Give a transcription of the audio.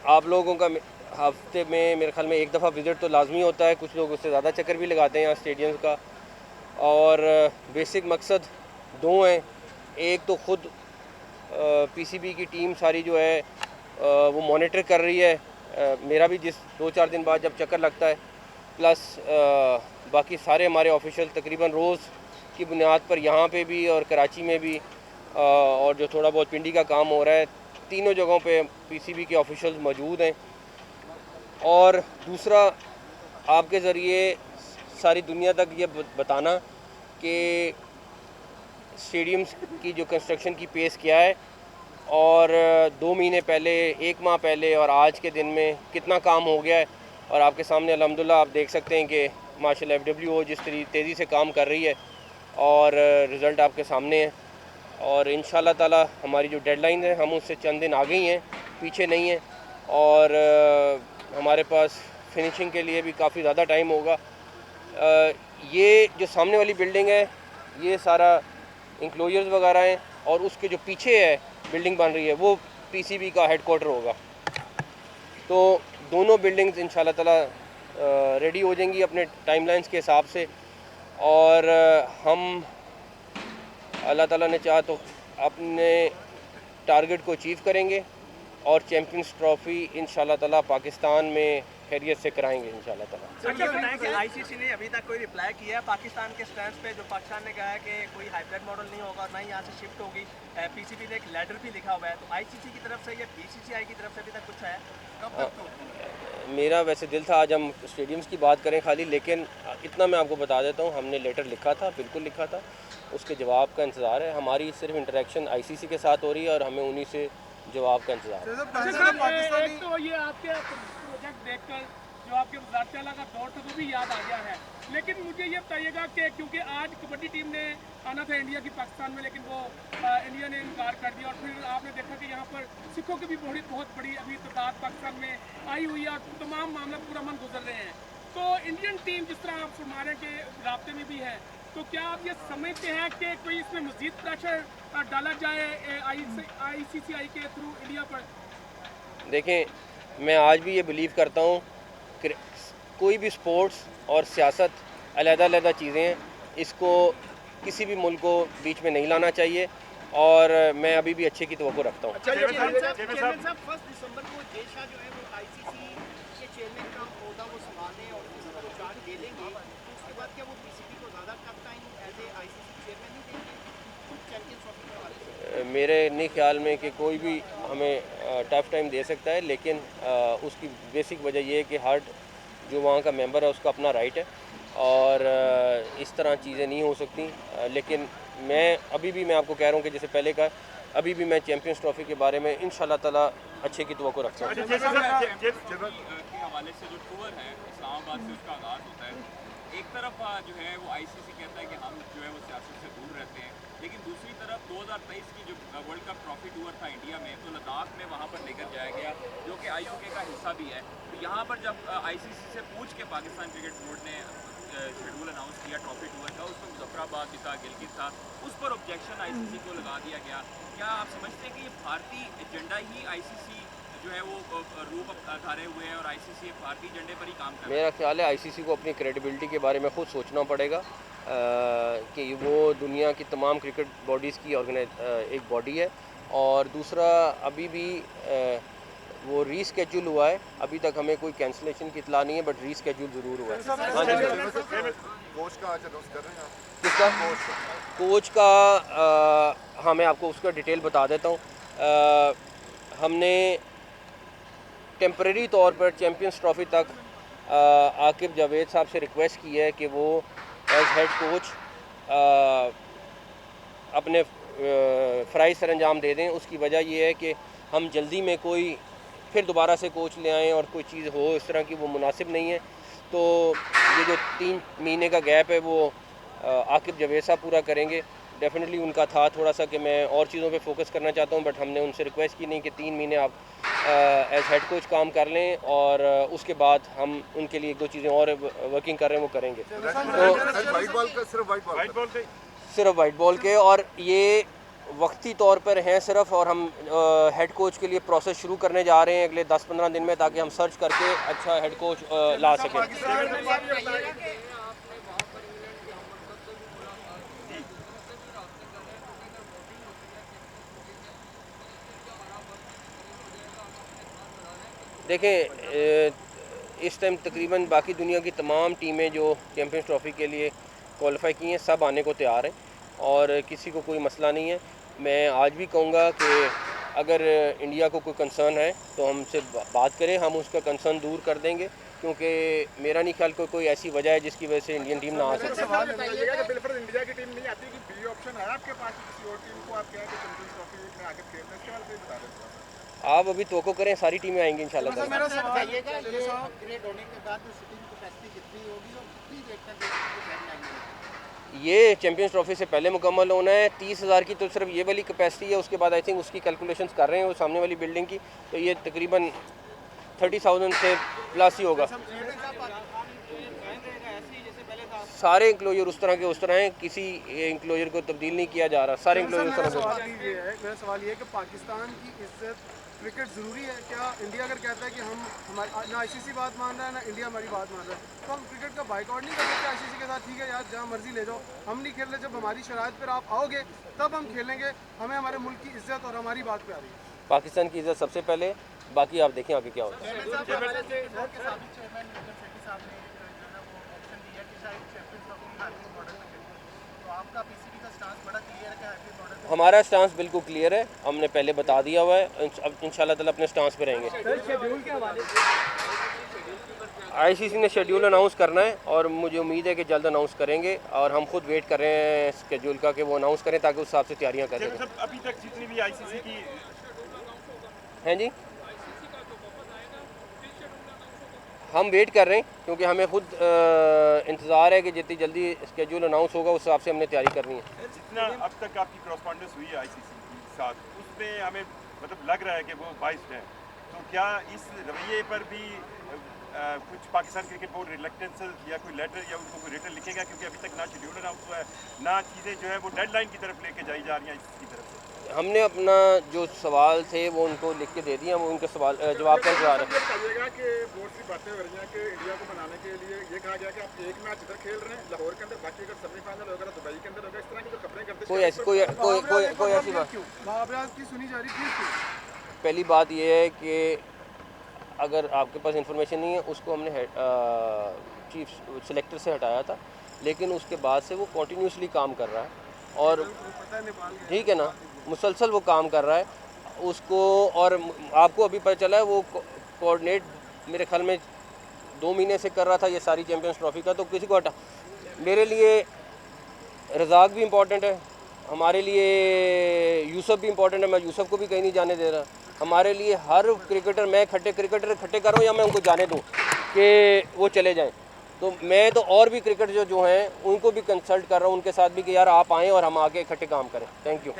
आप लोगों का हफ्ते में मेरे ख्याल में एक दफ़ा विज़िट तो लाजमी होता है, कुछ लोग उससे ज़्यादा चक्कर भी लगाते हैं यहाँ स्टेडियम का। और बेसिक मकसद दो हैं। एक तो ख़ुद पीसीबी की टीम सारी जो है वो मॉनिटर कर रही है, मेरा भी जिस 2-4 दिन बाद जब चक्कर लगता है, प्लस बाकी सारे हमारे ऑफिशियल तकरीबन रोज़ की बुनियाद पर यहाँ पे भी और कराची में भी, और जो थोड़ा बहुत पिंडी का काम हो रहा है, तीनों जगहों पे पीसीबी के ऑफिशियल्स मौजूद हैं। और दूसरा, आपके ज़रिए सारी दुनिया तक ये बताना कि स्टेडियम्स की जो कंस्ट्रक्शन की पेस क्या है, और 2 महीने पहले, 1 माह पहले और आज के दिन में कितना काम हो गया है। और आपके सामने अल्हम्दुलिल्लाह आप देख सकते हैं कि माशाल्लाह FWO जिस तेज़ी से काम कर रही है और रिज़ल्ट आपके सामने है। और इंशाल्लाह ताला हमारी जो डेडलाइन है, हम उससे चंद दिन आगे ही हैं, पीछे नहीं हैं। और हमारे पास फिनिशिंग के लिए भी काफ़ी ज़्यादा टाइम होगा। ये जो सामने वाली बिल्डिंग है, ये सारा इंक्लोजर्स वगैरह हैं, और उसके जो पीछे है बिल्डिंग बन रही है, वो पीसीबी का हेडक्वार्टर होगा। तो दोनों बिल्डिंग्स इंशाल्लाह ताला रेडी हो जाएंगी अपने टाइमलाइंस के हिसाब से। और हम अल्लाह ताला ने चाहा तो अपने टारगेट को अचीव करेंगे और चैम्पियंस ट्रॉफ़ी इंशाल्लाह ताला पाकिस्तान में खैरियत से कराएंगे इंशाल्लाह ताला। सर, ये बताएं कि आईसीसी ने अभी तक कोई रिप्लाई किया है पाकिस्तान के स्टैंड पे, जो पाकिस्तान ने कहा है कि कोई हाइब्रिड मॉडल नहीं होगा और ना ही यहाँ से शिफ्ट होगी। पीसीबी ने एक लेटर भी लिखा हुआ है, तो आईसीसी की तरफ से या बीसीसीआई की तरफ से अभी तक कुछ है? कब तक तो मेरा वैसे दिल था आज हम स्टेडियम्स की बात करें खाली, लेकिन इतना मैं आपको बता देता हूँ, हमने लेटर लिखा था, बिल्कुल लिखा था, उसके जवाब का इंतज़ार है। हमारी सिर्फ इंटरेक्शन आईसीसी के साथ हो रही है और हमें उन्हीं से जवाब का इंतज़ार है। एक तो ये आपके प्रोजेक्ट देखकर जो आपके वज़ारत का दौर था वो भी याद आ गया है, लेकिन मुझे ये बताइएगा कि क्योंकि आज कबड्डी टीम ने आना था इंडिया की पाकिस्तान में, लेकिन वो इंडिया ने इनकार कर दिया, और फिर आपने देखा कि यहाँ पर सिखों की भी बहुत बड़ी अभी तादाद पाकिस्तान में आई हुई है और तमाम मामला पूरा मन गुजर रहे हैं। तो इंडियन टीम जिस तरह आप फरमा रहे हैं कि राब्ते में भी है, तो क्या आप ये समझते हैं कि कोई इसमें मज़ीद प्रेशर डाला जाए आईसीसीआई के थ्रू इंडिया पर? देखें, मैं आज भी ये बिलीव करता हूँ कि कोई भी स्पोर्ट्स और सियासत अलग-अलग चीज़ें हैं, इसको किसी भी मुल्क को बीच में नहीं लाना चाहिए, और मैं अभी भी अच्छे की तवक्को रखता हूँ। चेयरमैन साहब 1 दिसंबर को जय शाह जो है वो आईसीसी के चेयरमैन का ओहदा वो संभालने और उसका वो चार्ज ले लेंगे, तो उसके बाद क्या वो पीसीबी को ज़्यादा tough time as a ICC chairman नहीं देंगे चैंपियंस ट्रॉफी के हवाले से? मेरे नहीं ख्याल में कि कोई भी हमें टफ़ टाइम दे सकता है, लेकिन उसकी बेसिक वजह यह है कि हर जो वहाँ का मेंबर है उसका अपना राइट है, और इस तरह चीज़ें नहीं हो सकती। लेकिन मैं आपको कह रहा हूँ कि जैसे पहले का, अभी भी मैं चैम्पियंस ट्रॉफ़ी के बारे में इंशाल्लाह ताला अच्छे की तवक्को रखता हूँ। के हवाले से जो टूर है इस्लामाबाद से उसका आगाज़ होता है, एक तरफ जो है वो आईसीसी कहता है कि हम जो है वो सियासत से दूर रहते हैं, लेकिन दूसरी तरफ 2023 की जो वर्ल्ड कप ट्रॉफी टूर था इंडिया में, तो लद्दाख में वहाँ पर लेकर जाया गया जो कि आईओके का हिस्सा भी है। तो यहाँ पर जब आईसीसी से पूछ के पाकिस्तान क्रिकेट बोर्ड ने शेड्यूल अनाउंस किया ट्रॉफी टूर का, उसमें मुजफ्फराबाद भी था, गिलगित था, उस पर ऑब्जेक्शन आईसीसी को लगा दिया गया। क्या आप समझते हैं कि ये भारतीय एजेंडा ही आईसीसी जो है वो रूप धारे हुए हैं और आईसीसी एक भारतीय एजेंडे पर ही काम कर रहा है? मेरा ख्याल है आईसीसी को अपनी क्रेडिबिलिटी के बारे में ख़ुद सोचना पड़ेगा, कि वो दुनिया की तमाम क्रिकेट बॉडीज़ की एक बॉडी है। और दूसरा, अभी भी वो रीस्केड्यूल हुआ है, अभी तक हमें कोई कैंसिलेशन की इतला नहीं है, बट रीस्केड्यूल ज़रूर हुआ है। हाँ जी, कोच का आज अनाउंस कर रहे हैं आप? किसका? कोच का हाँ, मैं आपको उसका डिटेल बता देता हूँ। हमने टेम्परेरी तौर पर चैम्पियंस ट्रॉफ़ी तक आकिब जावेद साहब से रिक्वेस्ट की है कि वो एज हेड कोच अपने फ़राइज़ सर अंजाम दे दें। उसकी वजह यह है कि हम जल्दी में कोई फिर दोबारा से कोच ले आएँ और कोई चीज़ हो इस तरह की, वो मुनासिब नहीं है। तो ये जो 3 महीने का गैप है वो आकिब जावेद साहब पूरा करेंगे। डेफिनेटली उनका था थोड़ा सा कि मैं और चीज़ों पे फोकस करना चाहता हूँ, बट हमने उनसे रिक्वेस्ट की नहीं कि 3 महीने आप एज हेड कोच काम कर लें, और उसके बाद हम उनके लिए 1-2 चीज़ें और वर्किंग कर रहे हैं वो करेंगे। तो वाइट बॉल का सिर्फ वाइट बॉल सिर्फ वाइट बॉल के, और ये वक्ती तौर पर हैं सिर्फ, और हम हेड कोच के लिए प्रोसेस शुरू करने जा रहे हैं अगले 10-15 दिन में, ताकि हम सर्च करके अच्छा हेड कोच ला सकें। देखें, इस टाइम तकरीबन बाकी दुनिया की तमाम टीमें जो चैम्पियंस ट्रॉफ़ी के लिए क्वालिफाई की हैं सब आने को तैयार हैं और किसी को कोई मसला नहीं है। मैं आज भी कहूँगा कि अगर इंडिया को कोई कंसर्न है तो हमसे बात करें, हम उसका कंसर्न दूर कर देंगे, क्योंकि मेरा नहीं ख्याल कोई ऐसी वजह है जिसकी वजह से इंडियन टीम ना आ सके। सवाल बताइएगा कि बिल्कुल इंडिया की टीम नहीं आती कि बी ऑप्शन है आपके पास किसी और टीम को आप कहें कि चैंपियंस ट्रॉफी में आगे खेलना, इसके बारे में बता दें। आप अभी तवक्को करें, सारी टीमें आएंगी इंशाल्लाह। मेरा सवाल बताइएगा, ये ग्रेड होने के बाद जो सिटिंग कैपेसिटी कितनी होगी और कितनी देर तक डेडलाइन है? ये चैम्पियंस ट्रॉफ़ी से पहले मुकम्मल होना है। 30,000 की तो सिर्फ ये वाली कैपेसिटी है, उसके बाद आई थिंक उसकी कैलकुलेशंस कर रहे हैं वो सामने वाली बिल्डिंग की, तो ये तकरीबन 30,000 से प्लस ही होगा। सारे इंक्लोजर उस तरह हैं, किसी इंक्लोजर को तब्दील नहीं किया जा रहा, सारे इंक्लोजर उस तरह से। मेरा सवाल ये है कि पाकिस्तान की इज्जत क्रिकेट ज़रूरी है क्या? इंडिया अगर कहता है कि हम हमारी ना आईसीसी बात मान रहा है ना इंडिया हमारी बात मान रहा है, तो हम क्रिकेट का बाइकआउट नहीं कर सकते आईसीसी के साथ? ठीक है यार, जहाँ मर्जी ले जाओ, हम नहीं खेल रहे। जब हमारी शराइत पर आप आओगे तब हम खेलेंगे। हमें हमारे मुल्क की इज्जत और हमारी बात पे आ रही है। पाकिस्तान की इज्जत सबसे पहले, बाकी आप देखें आगे क्या होता है। हमारा स्टांस बिल्कुल क्लियर है, हमने पहले बता दिया हुआ है, अब इंशाल्लाह ताला अपने स्टांस पे रहेंगे। आईसीसी ने शेड्यूल अनाउंस करना है और मुझे उम्मीद है कि जल्द अनाउंस करेंगे, और हम खुद वेट कर रहे हैं शेड्यूल का कि वो अनाउंस करें ताकि उस हिसाब से तैयारियां करें। अभी तक जितनी भी आईसीसी की हैं जी, हम वेट कर रहे हैं क्योंकि हमें खुद इंतज़ार है कि जितनी जल्दी शेड्यूल अनाउंस होगा उस हिसाब से हमने तैयारी करनी है। जितना अब तक आपकी कॉरस्पॉन्डेंस हुई है आईसीसी के साथ, उसमें हमें मतलब लग रहा है कि वो बाइस्ड है, तो क्या इस रवैये पर भी कुछ पाकिस्तान क्रिकेट बोर्ड रिलेक्टेंस या कोई लेटर या उनको कोई रिटर्न लिखेगा? क्योंकि अभी तक ना शेड्यूल अनाउंस हुआ है, ना चीज़ें जो है वो डेडलाइन की तरफ लेके जाई जा रही हैं इसकी तरफ से। हमने अपना जो सवाल थे वो उनको लिख के दे दिए, हम उनके सवाल जवाब का इंतजार है। बताइएगा कि बहुत सी बातें हो रही हैं कि इंडिया को बनाने के लिए ये कहा गया कि आप एक मैच इधर खेल रहे हैं लाहौर के अंदर, बाकी अगर सेमीफाइनल होगा दुबई के अंदर होगा, इस तरह की जो खबरें करते हैं। कोई ऐसी बात मुहावरात की सुनी जा रही थी। पहली बात ये है कि अगर आपके पास इंफॉर्मेशन नहीं है, उसको हमने चीफ सेलेक्टर से हटाया था, लेकिन उसके बाद से वो कॉन्टीन्यूसली काम कर रहा है और ठीक है ना, मुसलसल वो काम कर रहा है उसको। और आपको अभी पता चला है वो कोऑर्डिनेट मेरे ख्याल में 2 महीने से कर रहा था ये सारी चैम्पियंस ट्रॉफी का, तो किसी को हटा। मेरे लिए रज़ाक भी इम्पोर्टेंट है, हमारे लिए यूसुफ भी इम्पोर्टेंट है, मैं यूसुफ को भी कहीं नहीं जाने दे रहा। हमारे लिए हर क्रिकेटर, मैं क्रिकेटर इकट्ठे करूँ या मैं उनको जाने दूँ कि वो चले जाएं, तो मैं तो और भी क्रिकेटर जो हैं उनको भी कंसल्ट कर रहा हूँ, उनके साथ भी कि यार आप आएँ और हम आके इकट्ठे काम करें। Thank you.